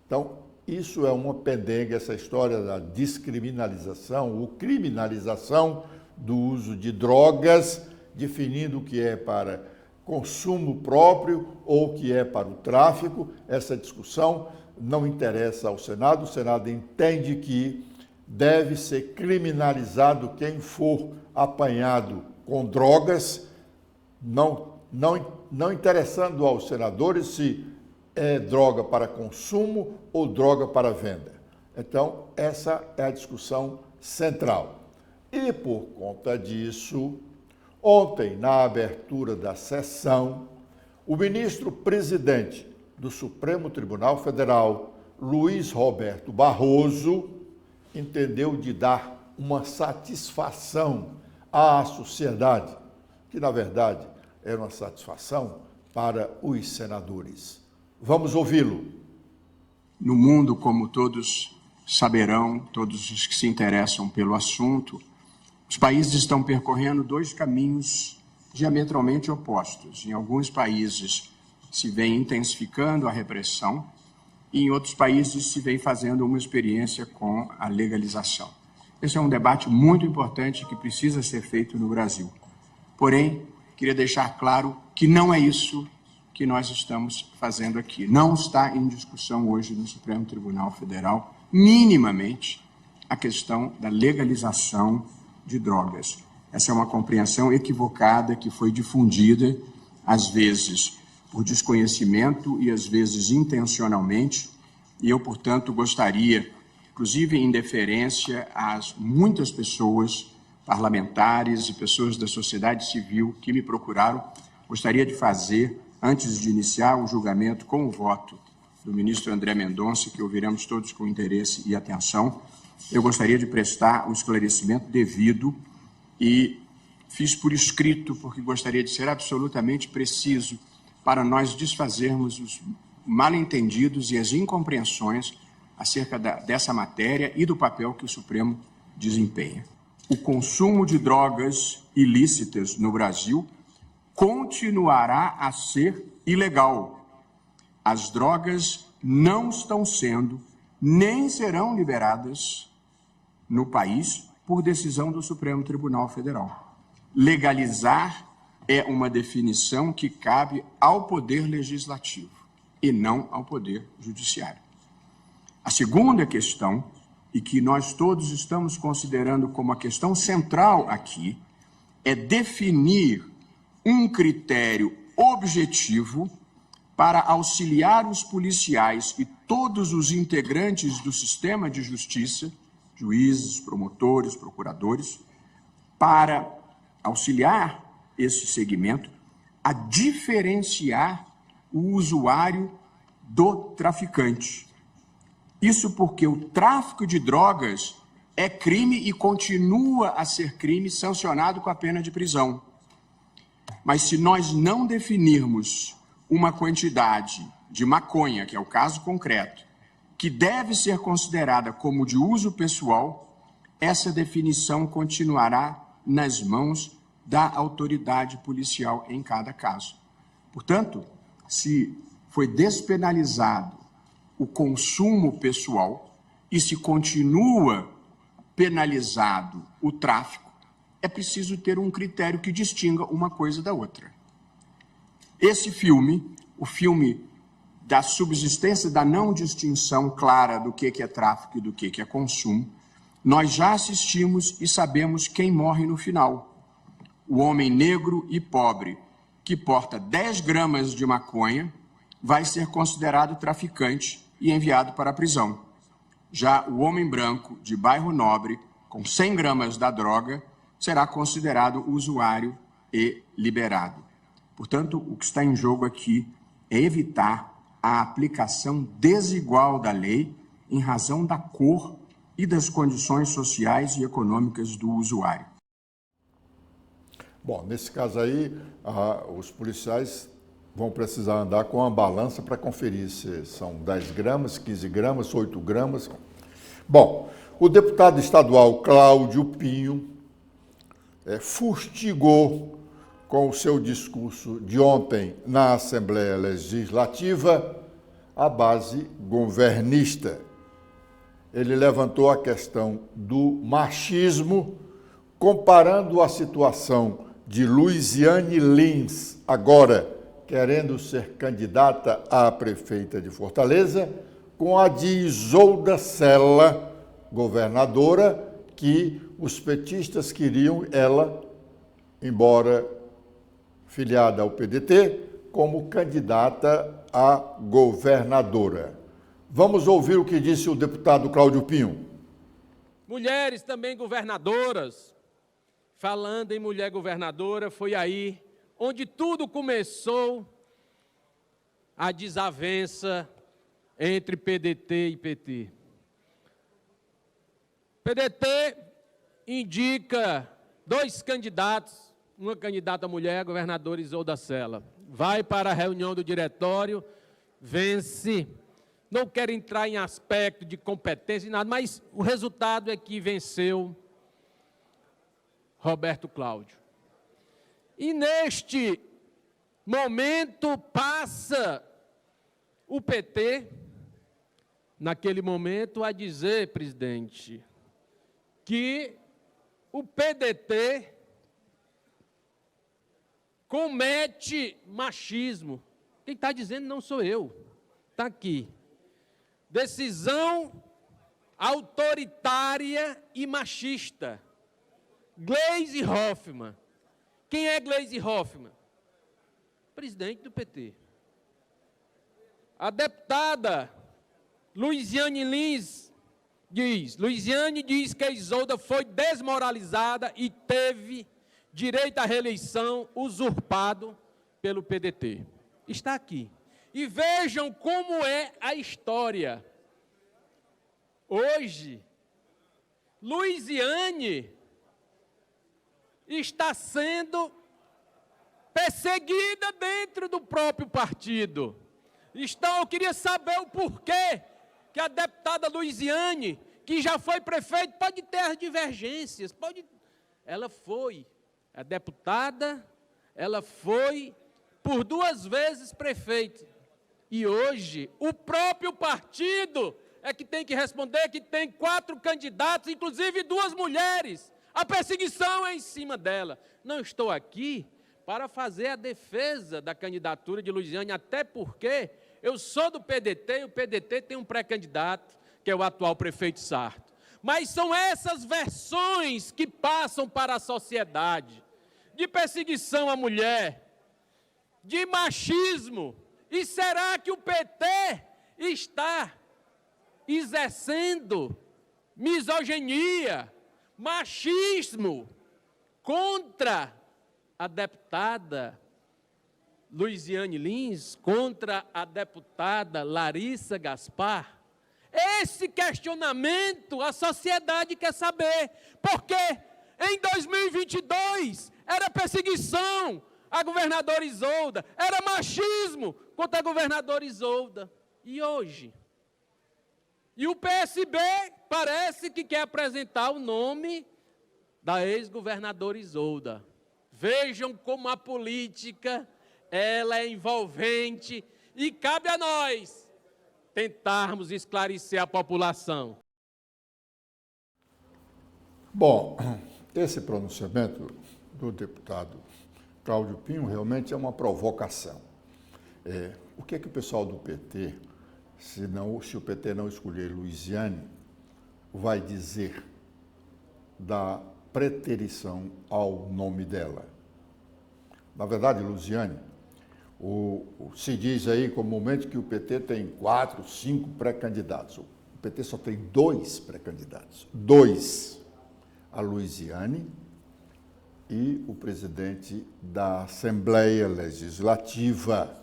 Então, isso é uma pendenga, essa história da descriminalização ou criminalização do uso de drogas, definindo o que é para consumo próprio ou o que é para o tráfico. Essa discussão não interessa ao Senado. O Senado entende que deve ser criminalizado quem for apanhado com drogas, não interessando aos senadores se é droga para consumo ou droga para venda. Então, essa é a discussão central. E por conta disso, ontem, na abertura da sessão, o ministro-presidente do Supremo Tribunal Federal, Luiz Roberto Barroso, entendeu de dar uma satisfação à sociedade, que, na verdade, era uma satisfação para os senadores. Vamos ouvi-lo. No mundo, como todos saberão, todos os que se interessam pelo assunto, os países estão percorrendo dois caminhos diametralmente opostos. Em alguns países se vem intensificando a repressão e em outros países se vem fazendo uma experiência com a legalização. Esse é um debate muito importante que precisa ser feito no Brasil. Porém, queria deixar claro que não é isso que nós estamos fazendo aqui. Não está em discussão hoje no Supremo Tribunal Federal, minimamente, a questão da legalização de drogas. Essa é uma compreensão equivocada que foi difundida, às vezes por desconhecimento e às vezes intencionalmente, e eu, portanto, gostaria, inclusive em deferência às muitas pessoas, parlamentares e pessoas da sociedade civil que me procuraram, gostaria de fazer, antes de iniciar o julgamento com o voto do ministro André Mendonça, que ouviremos todos com interesse e atenção, eu gostaria de prestar o esclarecimento devido e fiz por escrito, porque gostaria de ser absolutamente preciso para nós desfazermos os mal-entendidos e as incompreensões acerca dessa matéria e do papel que o Supremo desempenha. O consumo de drogas ilícitas no Brasil continuará a ser ilegal. As drogas não estão sendo, nem serão liberadas no país por decisão do Supremo Tribunal Federal. Legalizar é uma definição que cabe ao Poder Legislativo e não ao Poder Judiciário. A segunda questão, e que nós todos estamos considerando como a questão central aqui, é definir um critério objetivo para auxiliar os policiais e todos os integrantes do sistema de justiça, juízes, promotores, procuradores, para auxiliar esse segmento a diferenciar o usuário do traficante. Isso porque o tráfico de drogas é crime e continua a ser crime sancionado com a pena de prisão. Mas se nós não definirmos uma quantidade de maconha, que é o caso concreto, que deve ser considerada como de uso pessoal, essa definição continuará nas mãos da autoridade policial em cada caso. Portanto, se foi despenalizado o consumo pessoal e se continua penalizado o tráfico, é preciso ter um critério que distinga uma coisa da outra. Esse filme, o filme da subsistência da não distinção clara do que é tráfico e do que é consumo, nós já assistimos e sabemos quem morre no final. O homem negro e pobre que porta 10 gramas de maconha vai ser considerado traficante e enviado para a prisão. Já o homem branco de bairro nobre, com 100 gramas da droga, será considerado usuário e liberado. Portanto, o que está em jogo aqui é evitar a aplicação desigual da lei em razão da cor e das condições sociais e econômicas do usuário. Bom, nesse caso aí, os policiais vão precisar andar com uma balança para conferir se são 10 gramas, 15 gramas, 8 gramas. Bom, o deputado estadual Cláudio Pinho fustigou com o seu discurso de ontem na Assembleia Legislativa a base governista. Ele levantou a questão do machismo, comparando a situação de Luiziane Lins, agora querendo ser candidata a prefeita de Fortaleza, com a de Isolda Sela, governadora, que os petistas queriam ela, embora filiada ao PDT, como candidata a governadora. Vamos ouvir o que disse o deputado Cláudio Pinho. Mulheres também governadoras. Falando em mulher governadora, foi aí onde tudo começou, a desavença entre PDT e PT. PDT indica 2 candidatos, uma candidata mulher, governadora Isolda Sela. Vai para a reunião do diretório, vence. Não quero entrar em aspecto de competência e nada, mas o resultado é que venceu Roberto Cláudio. E neste momento passa o PT, naquele momento, a dizer, presidente, que o PDT comete machismo. Quem está dizendo não sou eu, está aqui. Decisão autoritária e machista. Gleisi Hoffmann. Quem é Gleisi Hoffmann? Presidente do PT. A deputada Luiziane Lins Luiziane diz que a Isolda foi desmoralizada e teve direito à reeleição usurpado pelo PDT. Está aqui. E vejam como é a história. Hoje, Luiziane está sendo perseguida dentro do próprio partido. Então, eu queria saber o porquê que a deputada Luiziane, que já foi prefeita, pode ter as divergências, ela foi a deputada, ela foi por 2 vezes prefeita. E hoje, o próprio partido é que tem que responder que tem 4 candidatos, inclusive 2 mulheres. A perseguição é em cima dela. Não estou aqui para fazer a defesa da candidatura de Luiziane, até porque eu sou do PDT e o PDT tem um pré-candidato, que é o atual prefeito Sarto. Mas são essas versões que passam para a sociedade, de perseguição à mulher, de machismo. E será que o PT está exercendo misoginia, machismo contra a deputada Luiziane Lins, contra a deputada Larissa Gaspar? Esse questionamento a sociedade quer saber, porque em 2022 era perseguição à governadora Isolda, era machismo contra a governadora Isolda. E hoje? E o PSB parece que quer apresentar o nome da ex-governadora Isolda. Vejam como a política, ela é envolvente e cabe a nós tentarmos esclarecer a população. Bom, esse pronunciamento do deputado Cláudio Pinho realmente é uma provocação. O que é que o pessoal do PT, se o PT não escolher Luiziane, vai dizer da preterição ao nome dela? Na verdade, Luiziane, se diz aí comumente que o PT tem 4, 5 pré-candidatos. O PT só tem 2 pré-candidatos. 2. A Luiziane e o presidente da Assembleia Legislativa,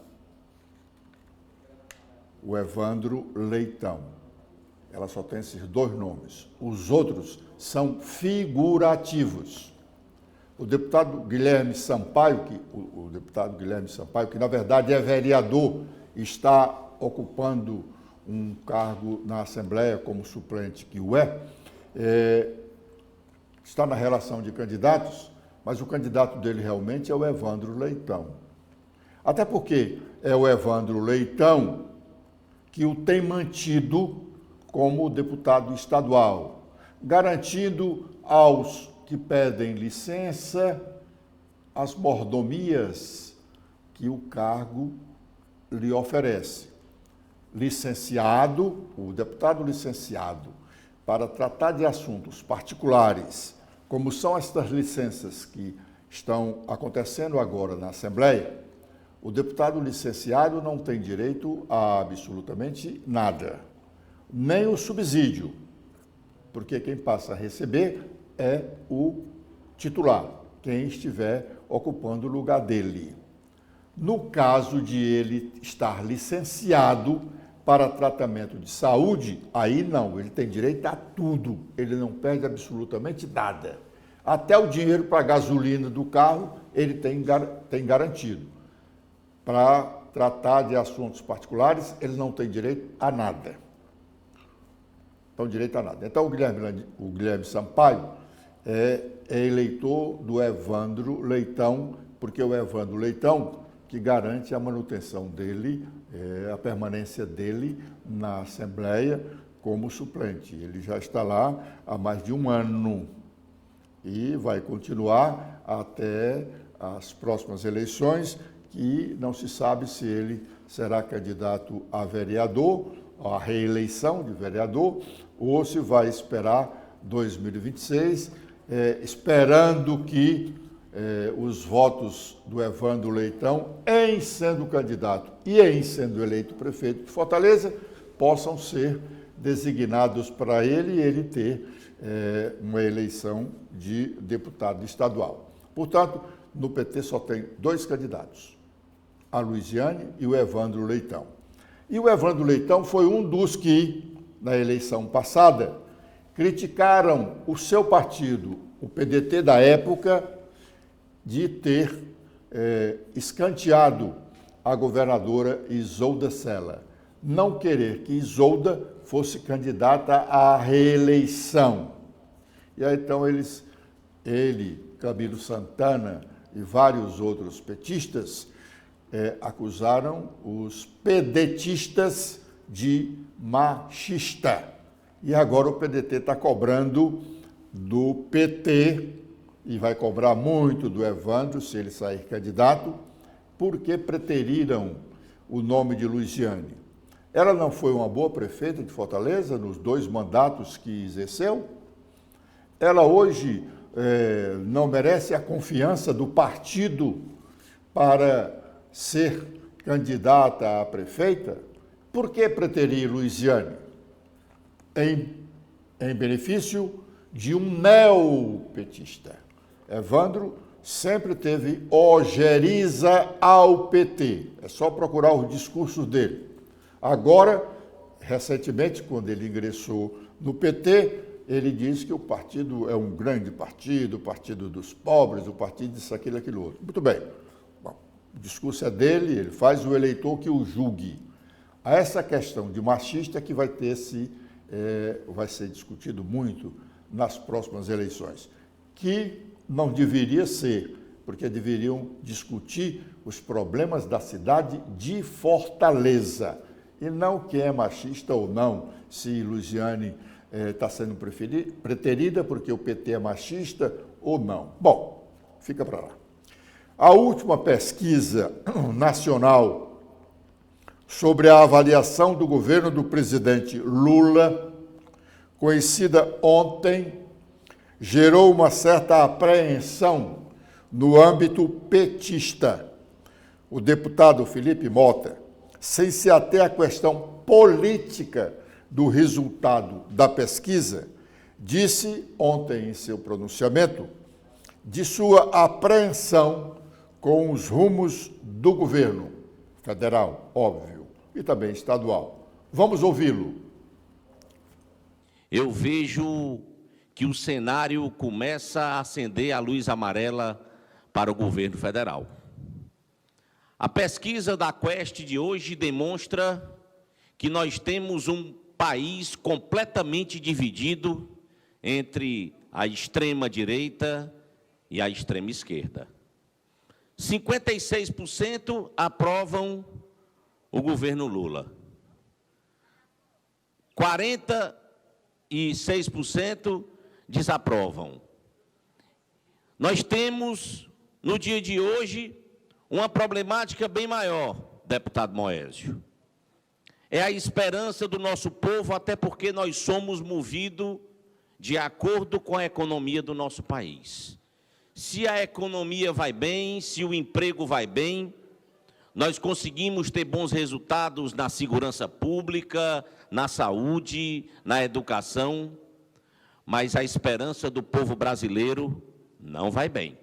o Evandro Leitão. Ela só tem esses 2 nomes. Os outros são figurativos. O deputado Guilherme Sampaio, que na verdade é vereador, está ocupando um cargo na Assembleia como suplente que o está na relação de candidatos, mas o candidato dele realmente é o Evandro Leitão. Até porque é o Evandro Leitão que o tem mantido como deputado estadual, garantindo aos que pedem licença as mordomias que o cargo lhe oferece. Licenciado, o deputado licenciado, para tratar de assuntos particulares, como são estas licenças que estão acontecendo agora na Assembleia, o deputado licenciado não tem direito a absolutamente nada, nem o subsídio, porque quem passa a receber é o titular, quem estiver ocupando o lugar dele. No caso de ele estar licenciado para tratamento de saúde, aí não, ele tem direito a tudo, ele não perde absolutamente nada. Até o dinheiro para a gasolina do carro ele tem garantido. Para tratar de assuntos particulares, ele não tem direito a nada. Então, direito a nada. Então, o Guilherme Sampaio é eleitor do Evandro Leitão, porque é o Evandro Leitão que garante a manutenção dele, a permanência dele na Assembleia como suplente. Ele já está lá há mais de 1 ano e vai continuar até as próximas eleições, que não se sabe se ele será candidato a vereador, a reeleição de vereador, ou se vai esperar 2026, esperando que os votos do Evandro Leitão, em sendo candidato e em sendo eleito prefeito de Fortaleza, possam ser designados para ele e ele ter uma eleição de deputado estadual. Portanto, no PT só tem 2 candidatos, a Luiziane e o Evandro Leitão. E o Evandro Leitão foi um dos que, na eleição passada, criticaram o seu partido, o PDT da época, de ter escanteado a governadora Isolda Sela. Não querer que Isolda fosse candidata à reeleição. E aí, então, ele, Camilo Santana e vários outros petistas acusaram os pedetistas de machista. E agora o PDT está cobrando do PT, e vai cobrar muito do Evandro, se ele sair candidato, porque preteriram o nome de Luiziane. Ela não foi uma boa prefeita de Fortaleza nos 2 mandatos que exerceu? Ela hoje não merece a confiança do partido para ser candidata a prefeita, por que preterir Luiziane? Em benefício de um neopetista. Evandro sempre teve ojeriza ao PT. É só procurar os discursos dele. Agora, recentemente, quando ele ingressou no PT, ele diz que o partido é um grande partido, o partido dos pobres, o partido disso, aquilo, aquilo outro. Muito bem. Bom, o discurso é dele, ele faz o eleitor que o julgue. Essa questão de machista que vai ser discutido muito nas próximas eleições, que não deveria ser, porque deveriam discutir os problemas da cidade de Fortaleza, e não quem é machista ou não, se Luiziane está sendo preterida porque o PT é machista ou não. Bom, fica para lá. A última pesquisa nacional sobre a avaliação do governo do presidente Lula, conhecida ontem, gerou uma certa apreensão no âmbito petista. O deputado Felipe Mota, sem se ater à questão política do resultado da pesquisa, disse ontem em seu pronunciamento de sua apreensão com os rumos do governo federal, óbvio, e também estadual. Vamos ouvi-lo. Eu vejo que o cenário começa a acender a luz amarela para o governo federal. A pesquisa da Quest de hoje demonstra que nós temos um país completamente dividido entre a extrema-direita e a extrema-esquerda. 56% aprovam o governo Lula. 46% desaprovam. Nós temos, no dia de hoje, uma problemática bem maior, deputado Moésio. É a esperança do nosso povo, até porque nós somos movidos de acordo com a economia do nosso país. Se a economia vai bem, se o emprego vai bem, nós conseguimos ter bons resultados na segurança pública, na saúde, na educação, mas a esperança do povo brasileiro não vai bem.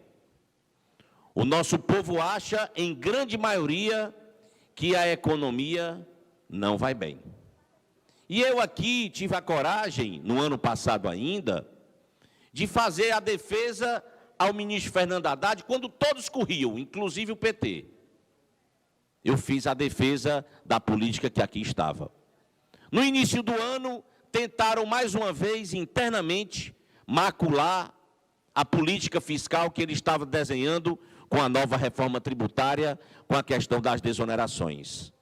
O nosso povo acha, em grande maioria, que a economia não vai bem. E eu aqui tive a coragem, no ano passado ainda, de fazer a defesa ao ministro Fernando Haddad, quando todos corriam, inclusive o PT. Eu fiz a defesa da política que aqui estava. No início do ano, tentaram mais uma vez, internamente, macular a política fiscal que ele estava desenhando com a nova reforma tributária, com a questão das desonerações.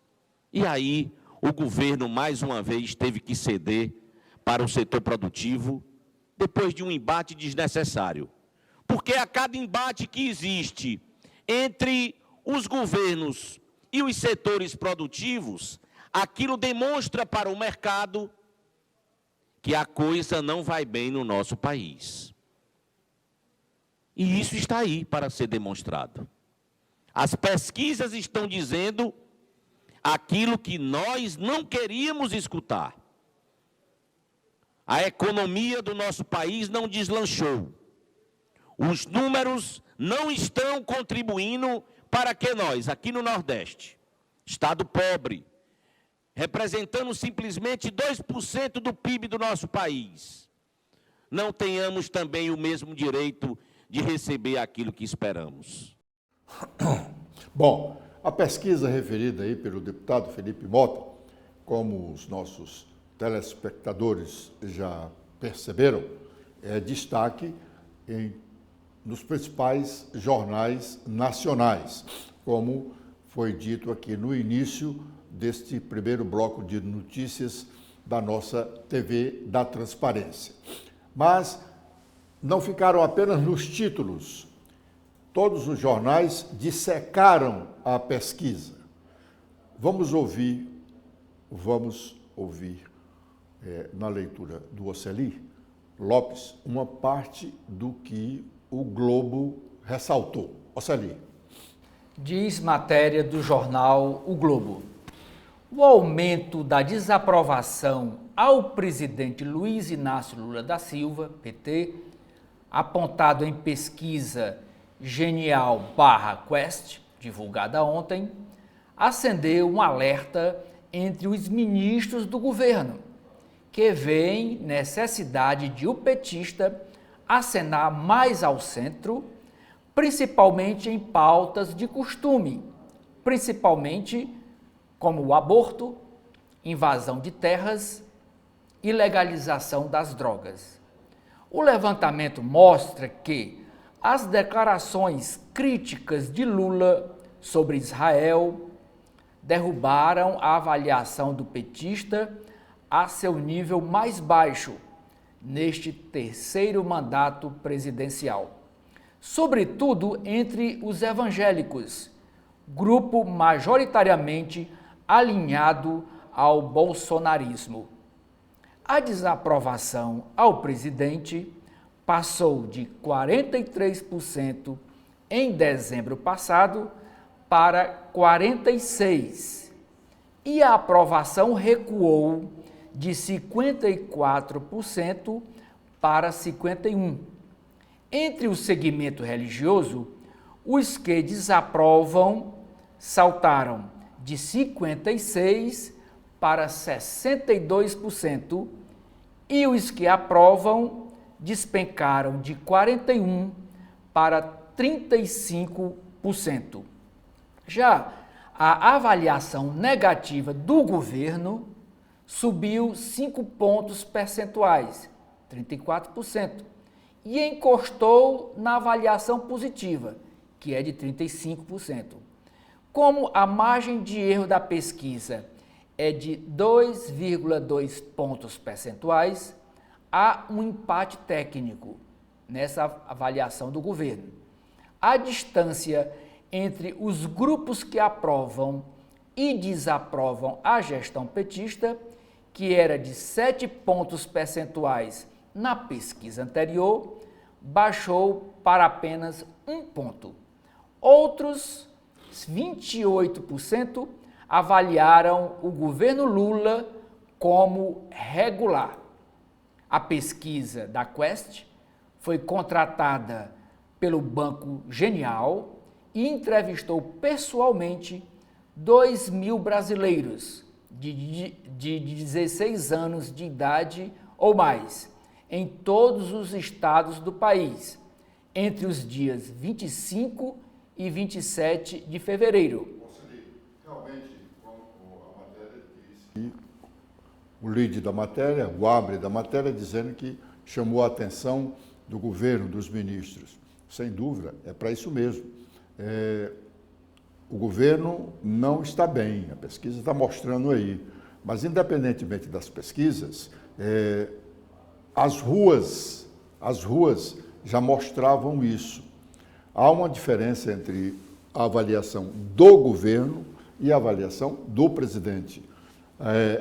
E aí, o governo, mais uma vez, teve que ceder para o setor produtivo, depois de um embate desnecessário. Porque a cada embate que existe entre os governos e os setores produtivos, aquilo demonstra para o mercado que a coisa não vai bem no nosso país. E isso está aí para ser demonstrado. As pesquisas estão dizendo aquilo que nós não queríamos escutar. A economia do nosso país não deslanchou. Os números não estão contribuindo para que nós, aqui no Nordeste, estado pobre, representando simplesmente 2% do PIB do nosso país, não tenhamos também o mesmo direito de receber aquilo que esperamos. Bom, a pesquisa referida aí pelo deputado Felipe Mota, como os nossos telespectadores já perceberam, é destaque nos principais jornais nacionais, como foi dito aqui no início deste primeiro bloco de notícias da nossa TV da Transparência. Mas não ficaram apenas nos títulos. Todos os jornais dissecaram a pesquisa. Vamos ouvir na leitura do Oceli, Lopes uma parte do que o Globo ressaltou. Oceli. Diz matéria do jornal O Globo. O aumento da desaprovação ao presidente Luiz Inácio Lula da Silva, PT, apontado em pesquisa Genial/Quest, divulgada ontem, acendeu um alerta entre os ministros do governo, que veem necessidade de o petista acenar mais ao centro, principalmente em pautas de costume, principalmente como o aborto, invasão de terras e legalização das drogas. O levantamento mostra que as declarações críticas de Lula sobre Israel derrubaram a avaliação do petista a seu nível mais baixo neste terceiro mandato presidencial, sobretudo entre os evangélicos, grupo majoritariamente alinhado ao bolsonarismo. A desaprovação ao presidente passou de 43% em dezembro passado para 46%, e a aprovação recuou de 54% para 51%. Entre o segmento religioso, os que desaprovam saltaram de 56% para 62%, e os que aprovam despencaram de 41% para 35%. Já a avaliação negativa do governo subiu 5 pontos percentuais, 34%, e encostou na avaliação positiva, que é de 35%. Como a margem de erro da pesquisa é de 2,2 pontos percentuais, há um empate técnico nessa avaliação do governo. A distância entre os grupos que aprovam e desaprovam a gestão petista, que era de 7 pontos percentuais na pesquisa anterior, baixou para apenas 1 ponto. Outros 28% avaliaram o governo Lula como regular. A pesquisa da Quest foi contratada pelo Banco Genial e entrevistou pessoalmente 2.000 brasileiros de 16 anos de idade ou mais, em todos os estados do país, entre os dias 25 e 27 de fevereiro. Realmente, como a matéria diz, o lead da matéria, o abre da matéria, dizendo que chamou a atenção do governo, dos ministros. Sem dúvida, é para isso mesmo. O governo não está bem, a pesquisa está mostrando aí. Mas, independentemente das pesquisas, as ruas já mostravam isso. Há uma diferença entre a avaliação do governo e a avaliação do presidente.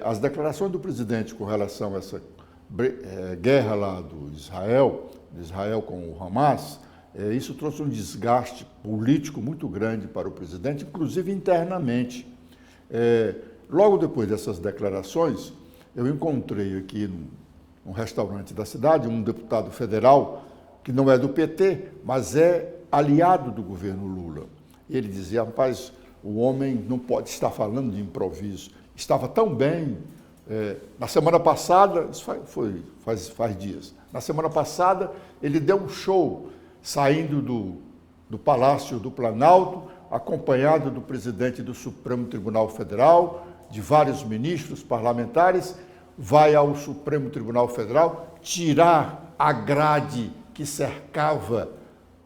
As declarações do presidente com relação a essa guerra lá de Israel com o Hamas, isso trouxe um desgaste político muito grande para o presidente, inclusive internamente. Logo depois dessas declarações, eu encontrei aqui num restaurante da cidade um deputado federal que não é do PT, mas é aliado do governo Lula. Ele dizia, rapaz, o homem não pode estar falando de improviso. Estava tão bem. Na semana passada, isso faz dias, na semana passada ele deu um show saindo do Palácio do Planalto, acompanhado do presidente do Supremo Tribunal Federal, de vários ministros parlamentares, vai ao Supremo Tribunal Federal tirar a grade que cercava,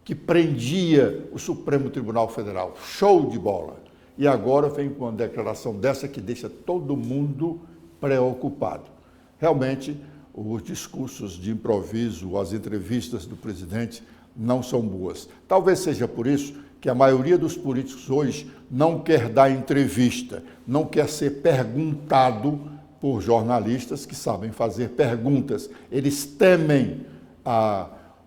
que prendia o Supremo Tribunal Federal. Show de bola! E agora vem com uma declaração dessa que deixa todo mundo preocupado. Realmente, os discursos de improviso, as entrevistas do presidente não são boas. Talvez seja por isso que a maioria dos políticos hoje não quer dar entrevista, não quer ser perguntado por jornalistas que sabem fazer perguntas. Eles temem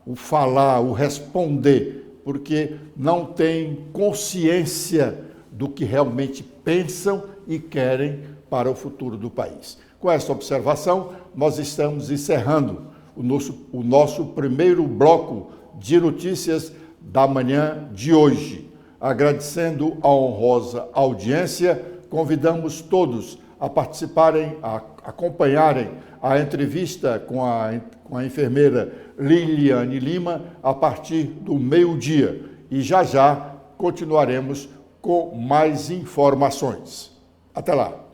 o falar, o responder, porque não têm consciência do que realmente pensam e querem para o futuro do país. Com essa observação, nós estamos encerrando o nosso primeiro bloco de notícias da manhã de hoje. Agradecendo a honrosa audiência, convidamos todos a participarem, a acompanharem a entrevista com a enfermeira Liliane Lima a partir do meio-dia. E já continuaremos com mais informações. Até lá!